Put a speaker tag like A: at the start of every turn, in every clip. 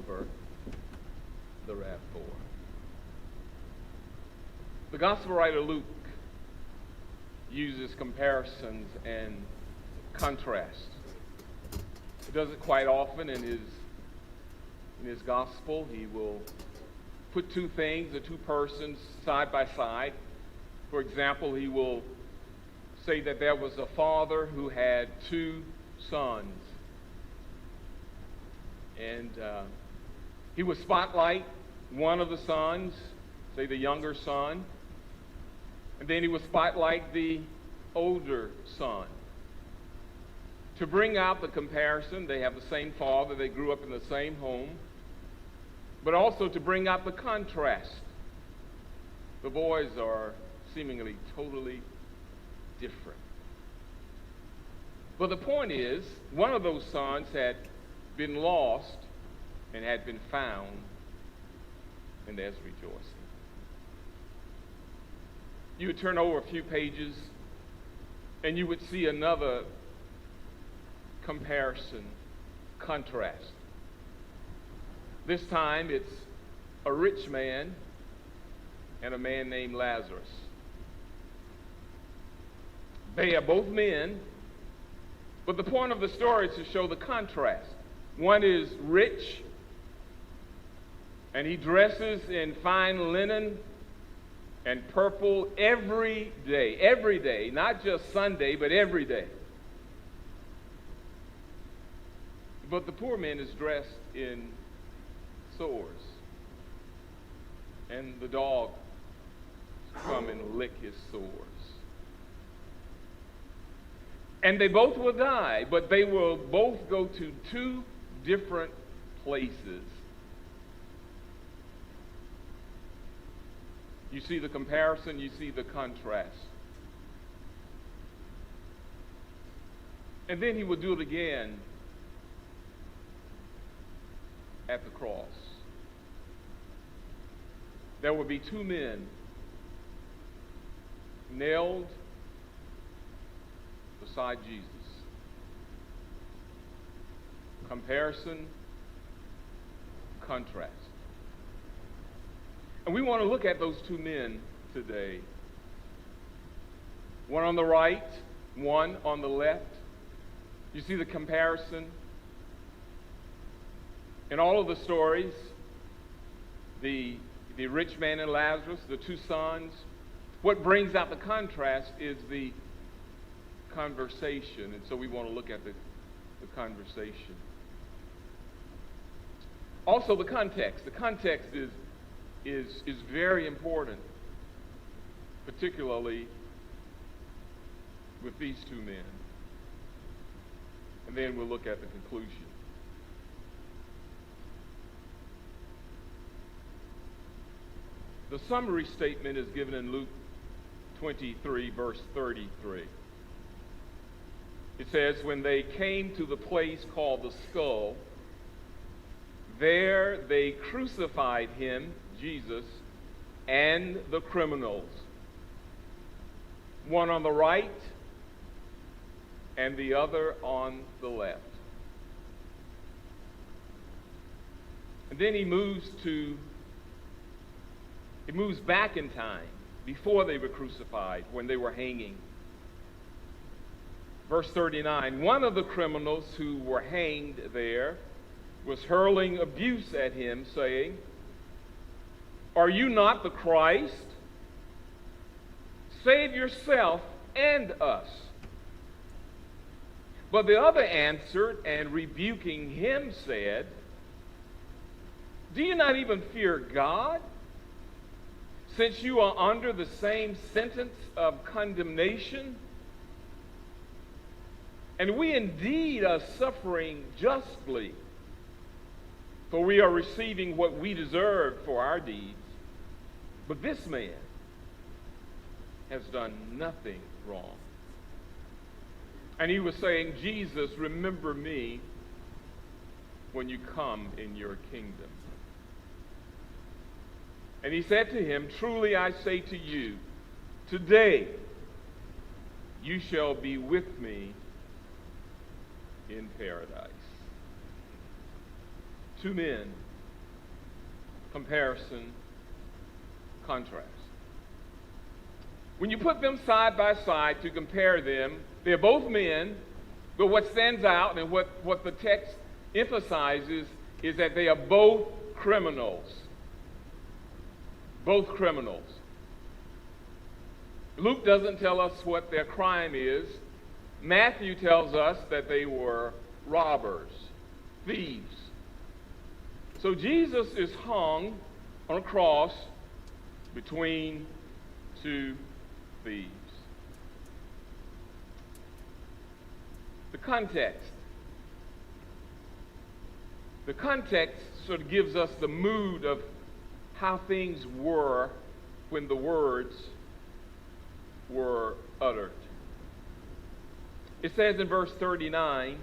A: over the RAV4. The gospel writer Luke uses comparisons and contrasts. He does it quite often in his gospel. He will put two things or two persons side by side. For example, he will say that there was a father who had two sons. And he would spotlight one of the sons, say the younger son, and then he would spotlight the older son. To bring out the comparison, they have the same father, they grew up in the same home, but also to bring out the contrast. The boys are seemingly totally different. But the point is, one of those sons had been lost and had been found, and there's rejoicing. You would turn over a few pages, and you would see another comparison, contrast. This time it's a rich man and a man named Lazarus. They are both men, but the point of the story is to show the contrast. One is rich, and he dresses in fine linen and purple every day, not just Sunday, but every day. But the poor man is dressed in sores, and the dogs come and lick his sores. And they both will die, but they will both go to two different places. You see the comparison, you see the contrast. And then he will do it again at the cross. There will be two men nailed beside Jesus. Comparison, contrast. And we want to look at those two men today. One on the right, one on the left. You see the comparison? In all of the stories, the rich man and Lazarus, the two sons, what brings out the contrast is the conversation. And so we want to look at the conversation. Also the context. The context is very important, particularly with these two men. And then we'll look at the conclusion. The summary statement is given in Luke 23, verse 33. It says, when they came to the place called the Skull, there they crucified him, Jesus, and the criminals, one on the right and the other on the left. And then he moves back in time, before they were crucified, when they were hanging. Verse 39, one of the criminals who were hanged there was hurling abuse at him, saying, "Are you not the Christ? Save yourself and us." But the other answered, and rebuking him said, "Do you not even fear God, since you are under the same sentence of condemnation? And we indeed are suffering justly, for we are receiving what we deserve for our deeds. But this man has done nothing wrong." And he was saying, "Jesus, remember me when you come in your kingdom." And he said to him, "Truly I say to you, today you shall be with me in paradise." Two men comparison, contrast. When you put them side by side to compare them, they're both men, but what stands out and what the text emphasizes is that they are both criminals. Both criminals. Luke doesn't tell us what their crime is. Matthew tells us that they were robbers, thieves. So Jesus is hung on a cross between two thieves. The context. The context sort of gives us the mood of how things were when the words were uttered. It says in verse 39,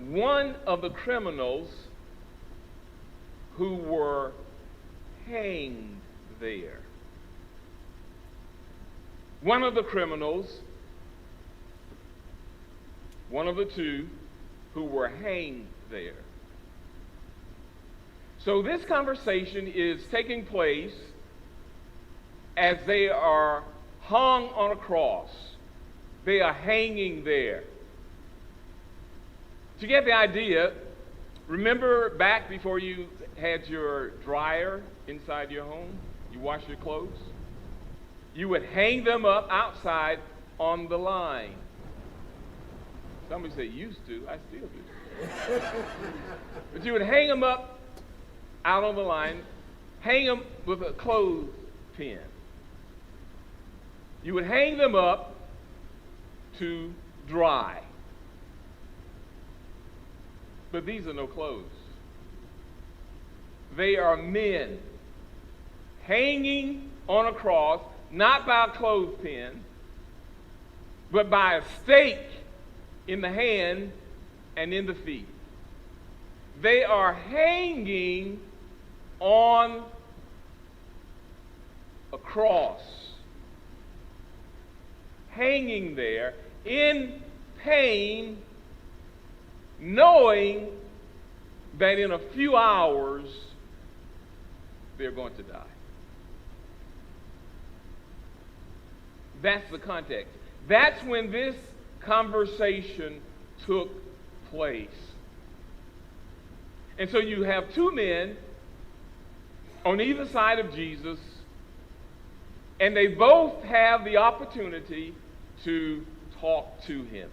A: one of the criminals who were hanged there. One of the criminals, one of the two who were hanged there. So this conversation is taking place as they are hung on a cross. They are hanging there. To get the idea, remember back before you had your dryer inside your home, you wash your clothes? You would hang them up outside on the line. Somebody say used to, I still do. But you would hang them up out on the line, hang them with a clothespin. You would hang them up to dry. But these are no clothes. They are men hanging on a cross, not by a clothespin, but by a stake in the hand and in the feet. They are hanging on a cross, hanging there in pain, knowing that in a few hours they're going to die. That's the context. That's when this conversation took place. And so you have two men on either side of Jesus, and they both have the opportunity to talk to him.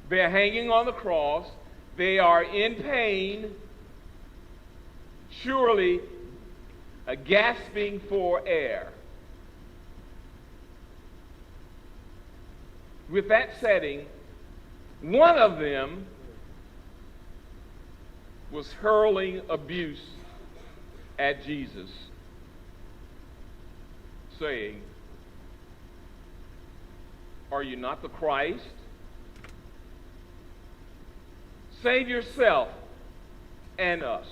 A: They're hanging on the cross. They are in pain, surely gasping for air. With that setting, one of them was hurling abuse at Jesus, saying, "Are you not the Christ? Save yourself and us."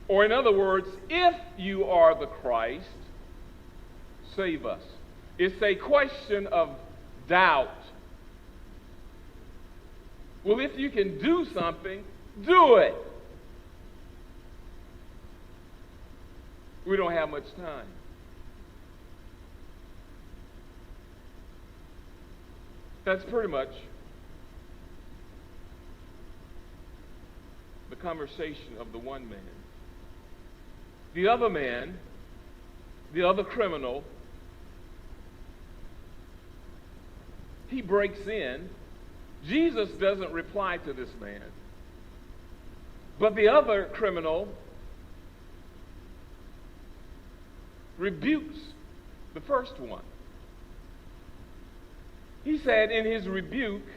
A: Or in other words, if you are the Christ, save us. It's a question of doubt. Well, if you can do something, do it. We don't have much time. That's pretty much the conversation of the one man. The other man, the other criminal, he breaks in. Jesus doesn't reply to this man. But the other criminal rebukes the first one. He said in his rebuke,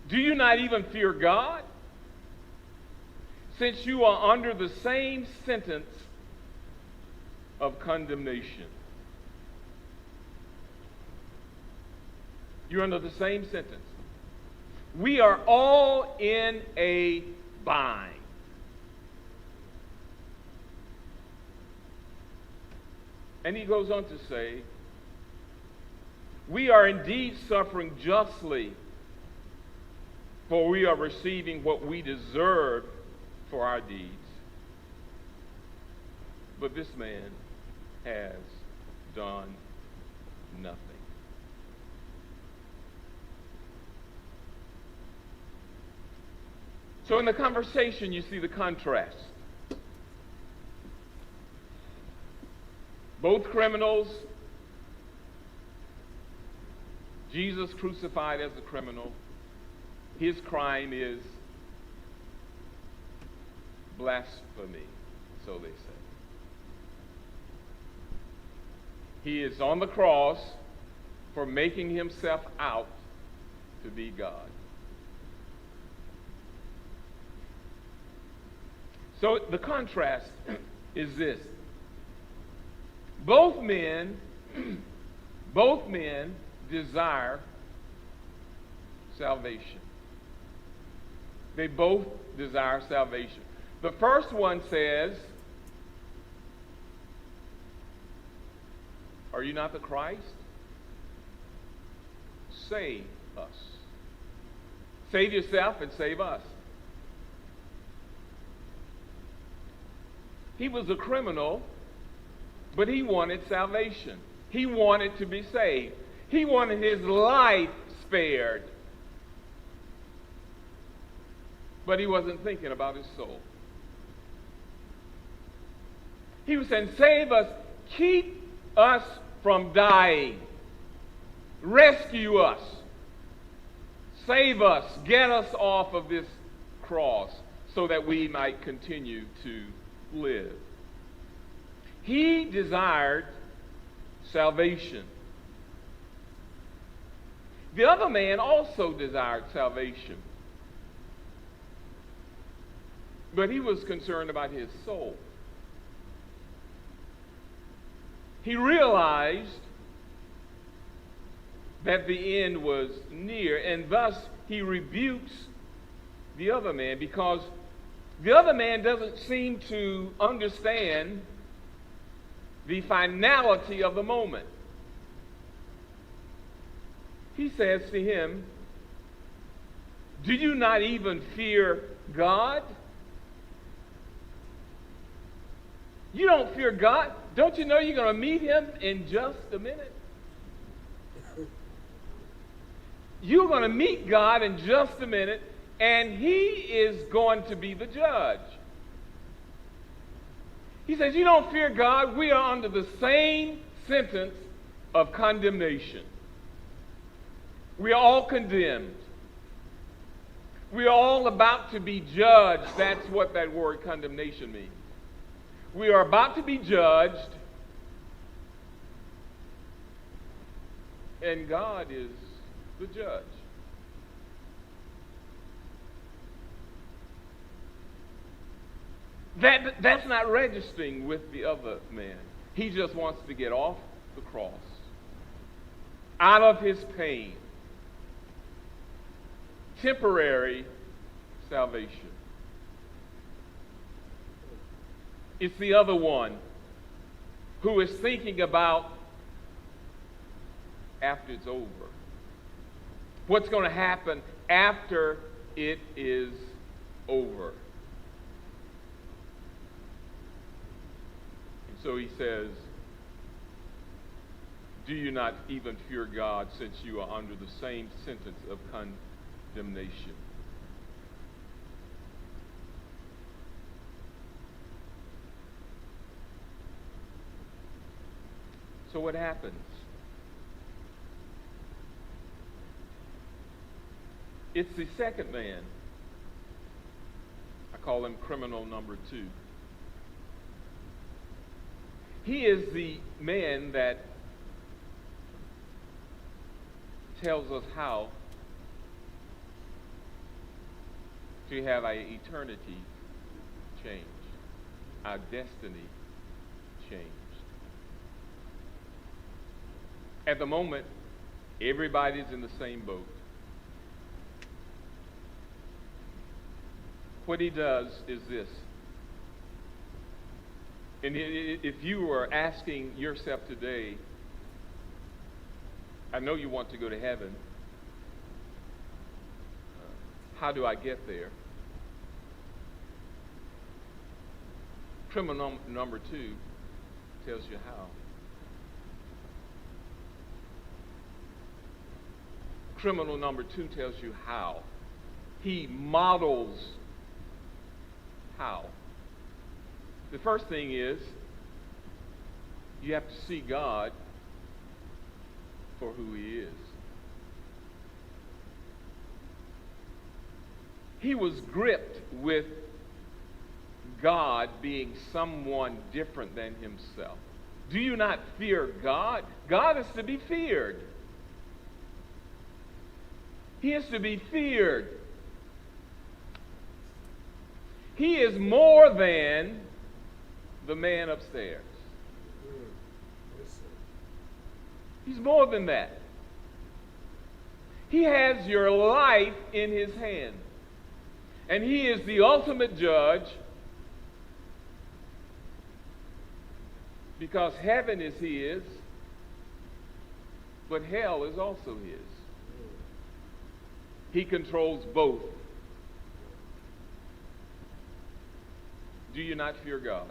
A: "Do you not even fear God, since you are under the same sentence of condemnation?" You're under the same sentence. We are all in a bind. And he goes on to say, we are indeed suffering justly, for we are receiving what we deserve for our deeds. But this man has done nothing. So in the conversation, you see the contrast. Both criminals, Jesus crucified as a criminal. His crime is blasphemy, so they say. He is on the cross for making himself out to be God. So the contrast is this. Both men desire salvation. They both desire salvation. The first one says, "Are you not the Christ? Save us." Save yourself and save us. He was a criminal, but he wanted salvation. He wanted to be saved. He wanted his life spared. But he wasn't thinking about his soul. He was saying, save us, keep us from dying. Rescue us. Save us, get us off of this cross so that we might continue to live. He desired salvation. The other man also desired salvation, but he was concerned about his soul. He realized that the end was near, and thus he rebukes the other man, because the other man doesn't seem to understand the finality of the moment. He says to him, "Do you not even fear God? You don't fear God? Don't you know you're going to meet him in just a minute? You're going to meet God in just a minute, and he is going to be the judge." He says, "You don't fear God. We are under the same sentence of condemnation. We are all condemned. We are all about to be judged." That's what that word condemnation means. We are about to be judged, and God is the judge. That's not registering with the other man. He just wants to get off the cross, out of his pain. Temporary salvation. It's the other one who is thinking about after it's over. What's going to happen after it is over? And so he says, "Do you not even fear God, since you are under the same sentence of condemnation?" So what happens? It's the second man. I call him criminal number 2. He is the man that tells us how to have our eternity changed, our destiny changed. At the moment, everybody's in the same boat. What he does is this. And if you were asking yourself today, I know you want to go to heaven. How do I get there? Criminal number 2 tells you how. Criminal number 2 tells you how. He models how. The first thing is you have to see God for who he is. He was gripped with God being someone different than himself. Do you not fear God? God is to be feared. He is to be feared. He is more than the man upstairs. He's more than that. He has your life in his hand. And he is the ultimate judge, because heaven is his, but hell is also his. He controls both. Do you not fear God?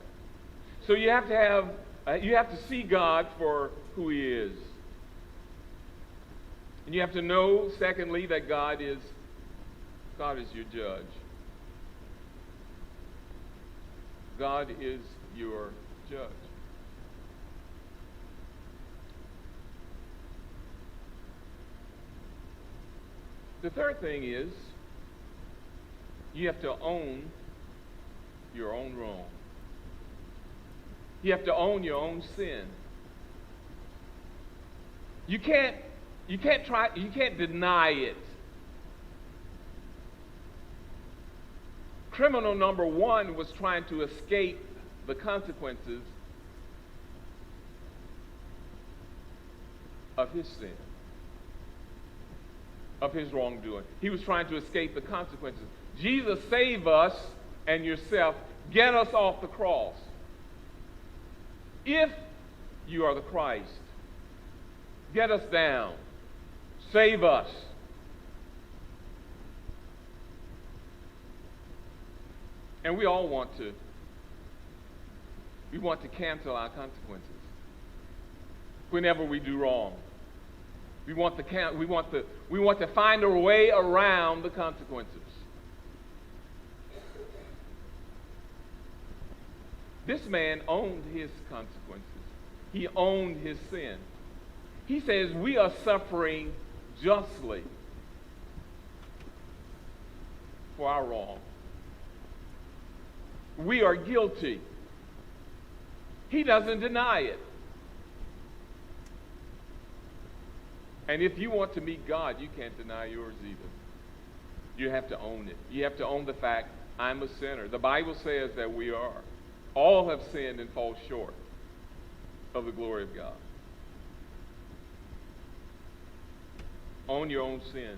A: So you have to see God for who he is. And you have to know, secondly, that God is your judge. God is your judge. The third thing is you have to own your own wrong. You have to own your own sin. You can't deny it. Criminal number 1 was trying to escape the consequences of his sin, of his wrongdoing. He was trying to escape the consequences. Jesus, save us and yourself. Get us off the cross. If you are the Christ, get us down. Save us. And we all want to cancel our consequences whenever we do wrong. We want to find a way around the consequences. This man owned his consequences. He owned his sin. He says we are suffering justly for our wrong. We are guilty. He doesn't deny it. And if you want to meet God, you can't deny yours either. You have to own it. You have to own the fact, I'm a sinner. The Bible says that we are. All have sinned and fall short of the glory of God. Own your own sin.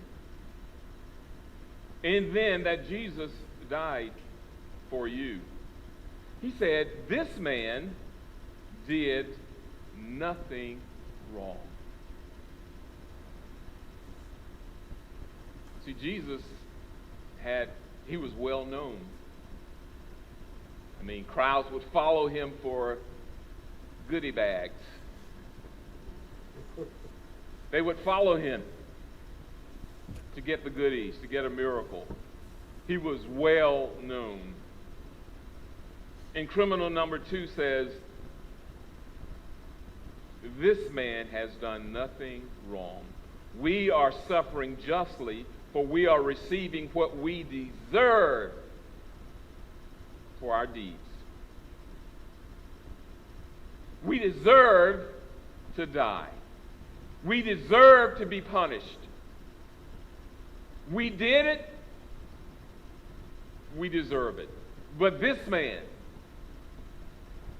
A: And then that Jesus died for you. He said, this man did nothing wrong. See, Jesus he was well known. I mean, crowds would follow him for goodie bags. They would follow him to get the goodies, to get a miracle. He was well known. And criminal number 2 says, this man has done nothing wrong. We are suffering justly, for we are receiving what we deserve for our deeds. We deserve to die. We deserve to be punished. We did it. We deserve it. But this man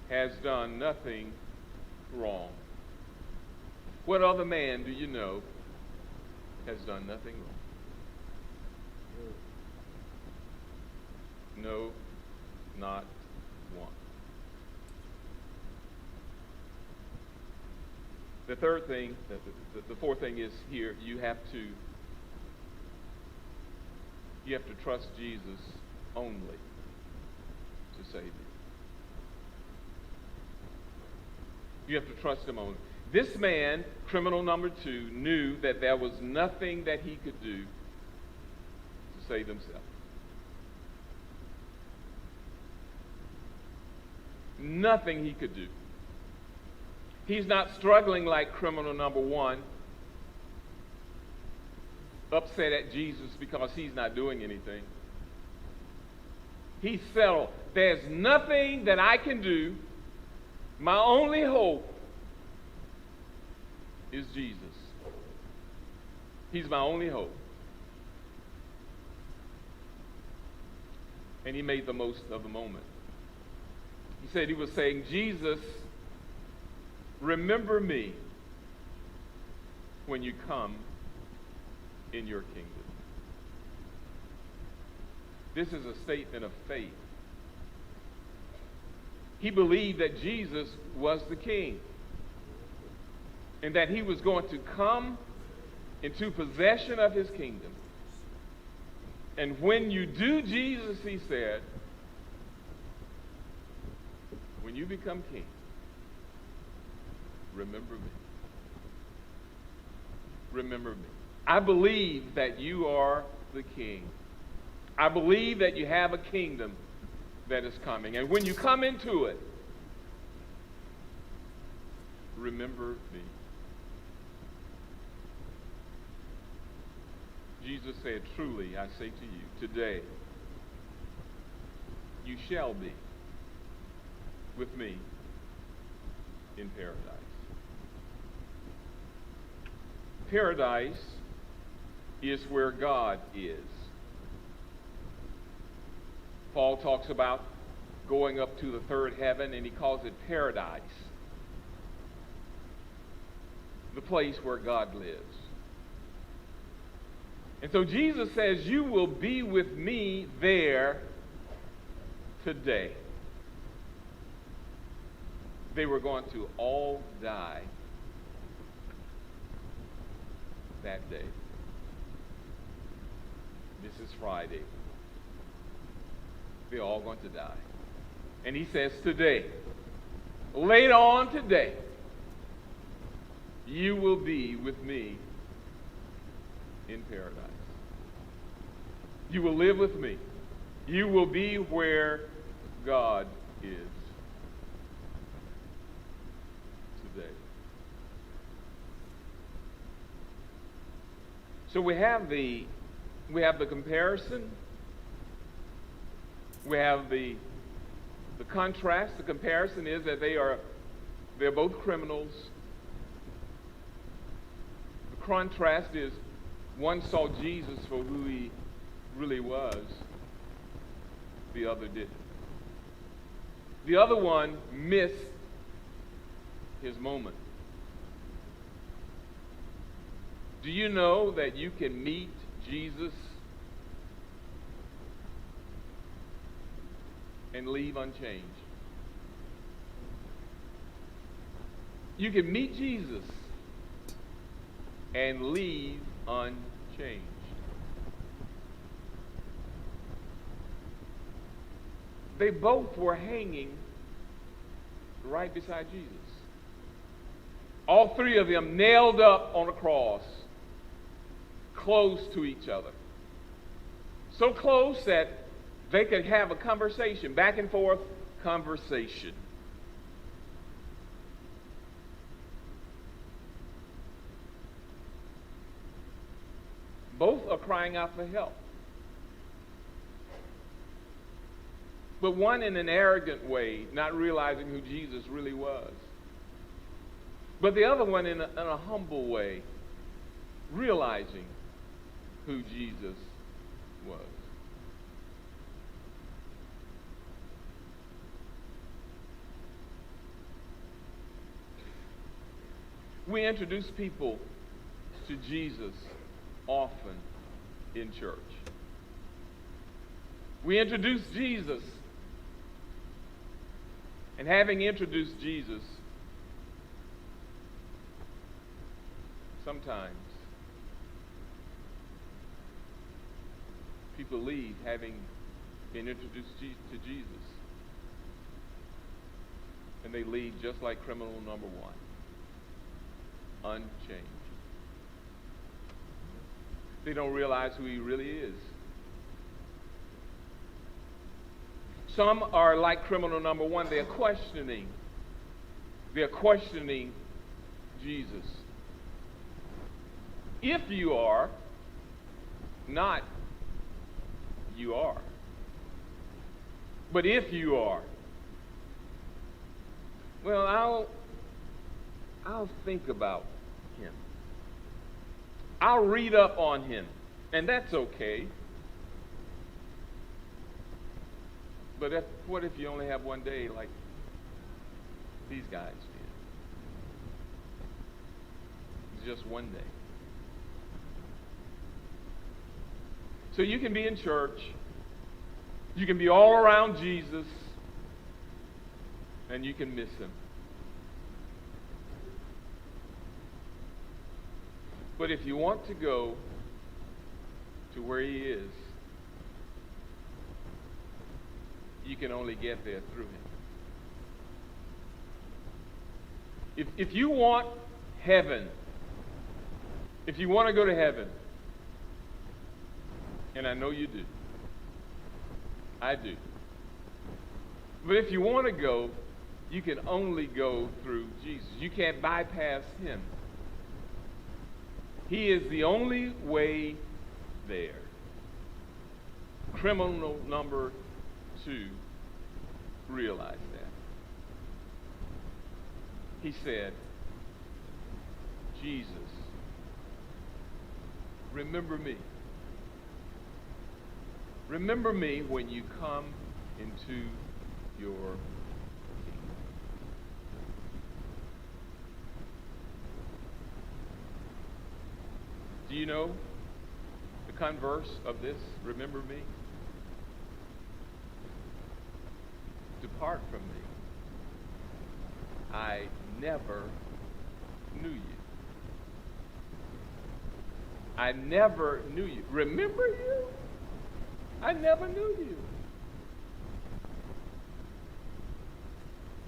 A: has done nothing wrong. What other man do you know has done nothing wrong? No, not one. The third thing, the fourth thing is here, you have to trust Jesus only to save you. You have to trust him only. This man, criminal number 2, knew that there was nothing that he could do to save himself. Nothing he could do. He's not struggling like criminal number 1, upset at Jesus because he's not doing anything. He's settled. There's nothing that I can do. My only hope is Jesus. He's my only hope. And he made the most of the moment. He said he was saying, Jesus, remember me when you come in your kingdom. This is a statement of faith. He believed that Jesus was the king and that he was going to come into possession of his kingdom. And when you do Jesus, he said, when you become king, remember me. Remember me. I believe that you are the king. I believe that you have a kingdom that is coming. And when you come into it, remember me. Jesus said, truly, I say to you, today, you shall be with me in paradise. Paradise is where God is. Paul talks about going up to the third heaven, and he calls it paradise, the place where God lives. And so Jesus says, you will be with me there today. They were going to all die that day. This is Friday. They're all going to die. And he says today, later on today, you will be with me in paradise. You will live with me. You will be where God is today. So we have the comparison. We have the contrast. The comparison is that they're both criminals. The contrast is one saw Jesus for who he really was. The other didn't. The other one missed his moment. Do you know that you can meet Jesus and leave unchanged? You can meet Jesus and leave unchanged. They both were hanging right beside Jesus. All three of them nailed up on a cross, close to each other. So close that they could have a conversation, back and forth conversation. Both are crying out for help. But one in an arrogant way, not realizing who Jesus really was. But the other one in a humble way, realizing who Jesus was. We introduce people to Jesus often in church. We introduce Jesus, and having introduced Jesus, sometimes people leave having been introduced to Jesus. And they lead just like criminal number one, unchanged. They don't realize who he really is. Some are like criminal number one. They're questioning Jesus. If you are, not you are. But if you are, well, I'll think about him. I'll read up on him, and that's okay. But what if you only have one day like these guys did? It's just one day. So you can be in church, you can be all around Jesus, and you can miss him. But if you want to go to where he is, you can only get there through him. If you want heaven, if you want to go to heaven, and I know you do, I do. But if you want to go, you can only go through Jesus. You can't bypass him. He is the only way there. Criminal number two realized that. He said, Jesus, remember me. Remember me when you come into your kingdom. Do you know the converse of this? Remember me? Depart from me. I never knew you. I never knew you. Remember you? I never knew you.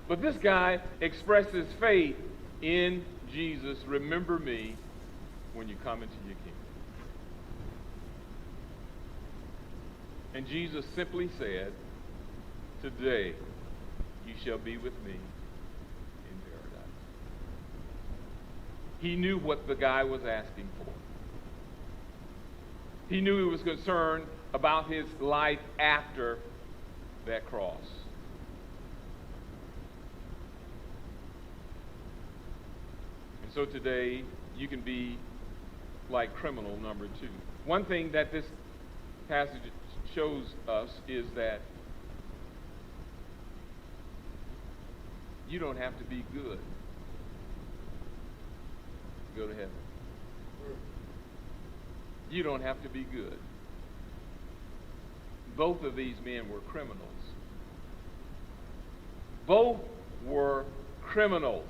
A: But this guy expresses faith in Jesus. Remember me when you come into your kingdom. And Jesus simply said, today you shall be with me in paradise. He knew what the guy was asking for. He knew he was concerned about his life after that cross. And so today, you can be like criminal number two. One thing that this passage shows us is that you don't have to be good to go to heaven. You don't have to be good. Both of these men were criminals. Both were criminals.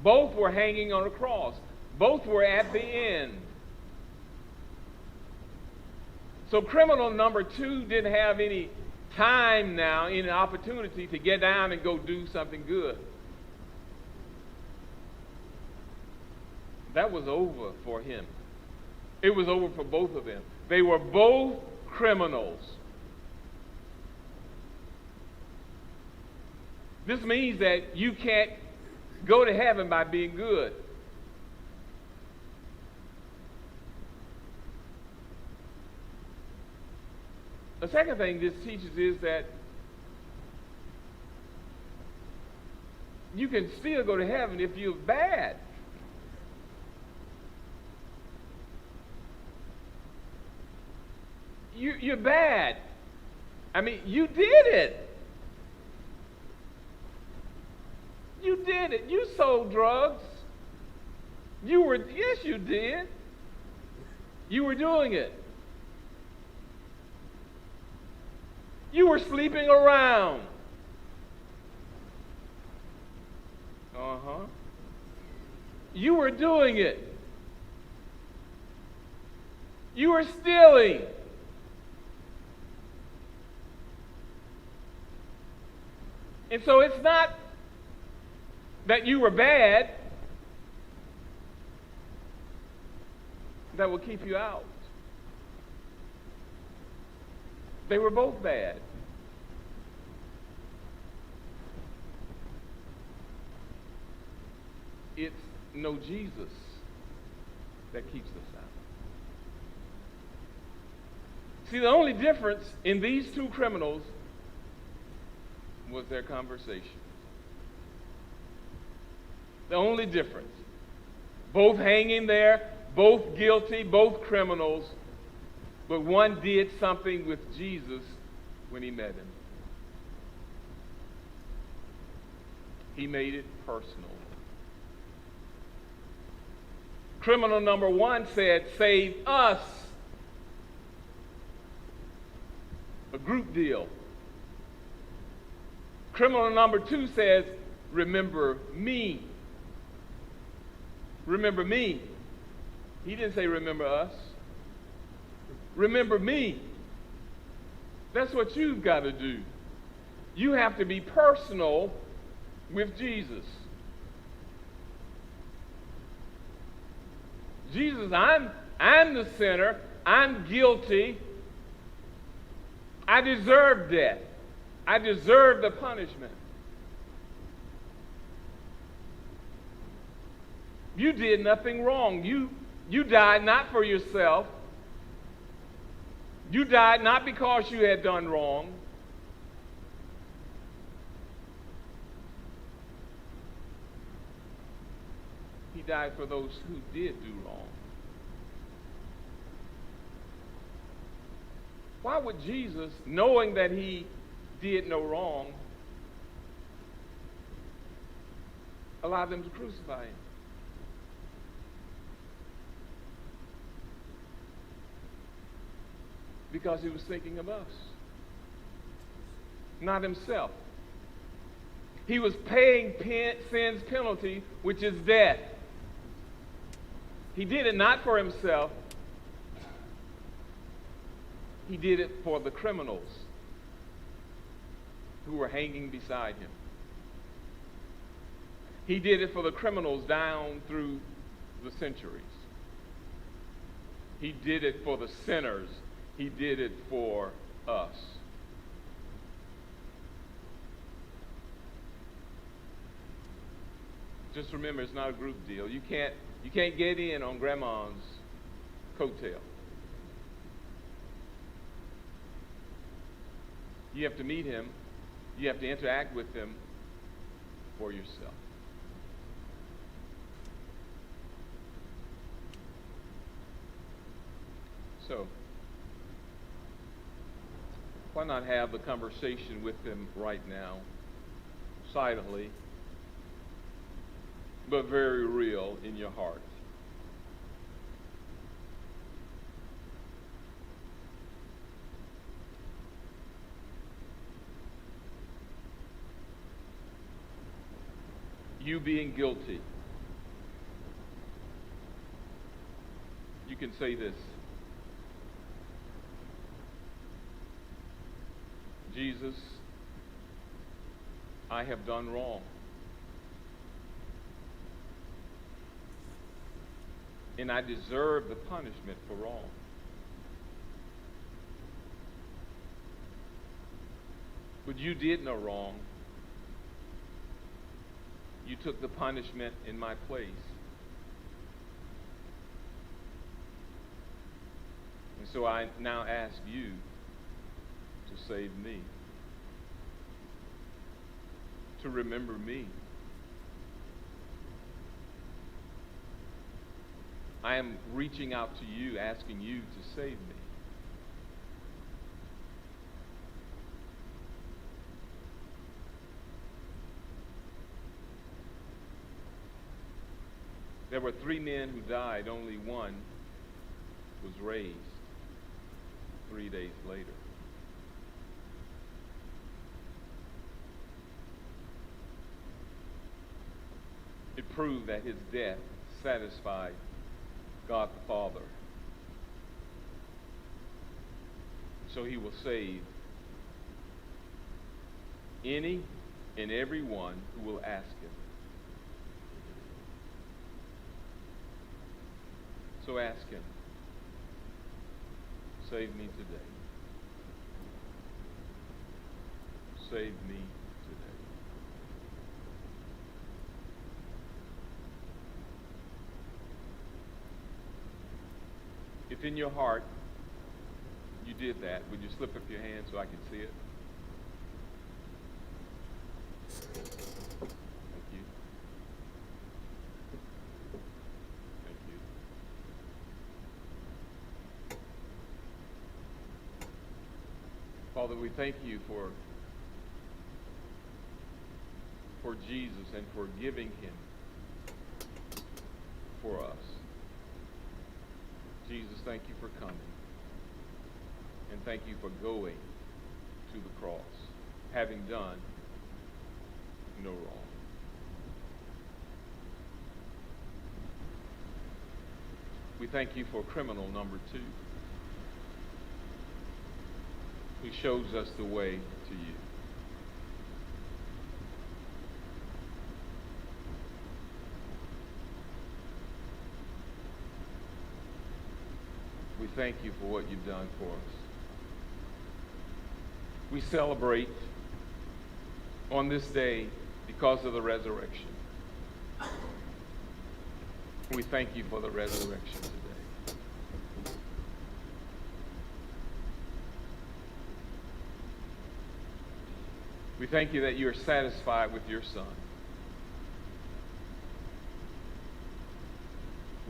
A: Both were hanging on a cross. Both were at the end. So criminal number two didn't have any time now, any opportunity to get down and go do something good. That was over for him. It was over for both of them. They were both criminals. This means that you can't go to heaven by being good. The second thing this teaches is that you can still go to heaven if you're bad. You're bad. I mean, you did it. You did it. You sold drugs. Yes, you did. You were doing it. You were sleeping around. You were doing it. You were stealing. And so it's not that you were bad that will keep you out. They were both bad. It's no Jesus that keeps us out. See, the only difference in these two criminals was their conversation. The only difference. Both hanging there, both guilty, both criminals, but one did something with Jesus when he met him. He made it personal. Criminal number one said, "Save us." A group deal. Criminal number two says, "Remember me." Remember me. He didn't say remember us. Remember me. That's what you've got to do. You have to be personal with Jesus. Jesus, I'm the sinner. I'm guilty. I deserve death. I deserve the punishment. You did nothing wrong. You died not for yourself. You died not because you had done wrong. He died for those who did do wrong. Why would Jesus, knowing that he did no wrong, allow them to crucify him? Because he was thinking of us, not himself. He was paying sin's penalty, which is death. He did it not for himself. He did it for the criminals who were hanging beside him. He did it for the criminals down through the centuries. He did it for the sinners. He did it for us. Just remember, it's not a group deal. You can't get in on grandma's coattail. You have to meet him. You have to interact with him for yourself. So, why not have the conversation with him right now, silently, but very real in your heart? You being guilty, you can say this: Jesus, I have done wrong. And I deserve the punishment for wrong. But you did no wrong. You took the punishment in my place. And so I now ask you to save me, to remember me. I am reaching out to you, asking you to save me. There were 3 men who died, only one was raised 3 days later. It proved that his death satisfied God the Father. So he will save any in everyone who will ask him. So ask him, save me today. Save me today. If in your heart you did that, would you slip up your hand so I can see it? Thank you. Thank you. Father, we thank you for Jesus and for giving him for us. Jesus, thank you for coming. And thank you for going to the cross, having done no wrong. We thank you for criminal number 2, who shows us the way to you. We thank you for what you've done for us. We celebrate on this day because of the resurrection. We thank you for the resurrection today. We thank you that you're satisfied with your Son.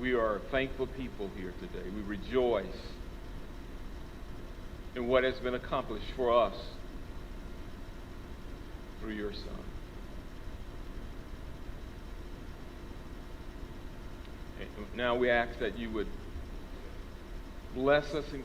A: We are thankful people here today. We rejoice in what has been accomplished for us through your Son. And now we ask that you would bless us and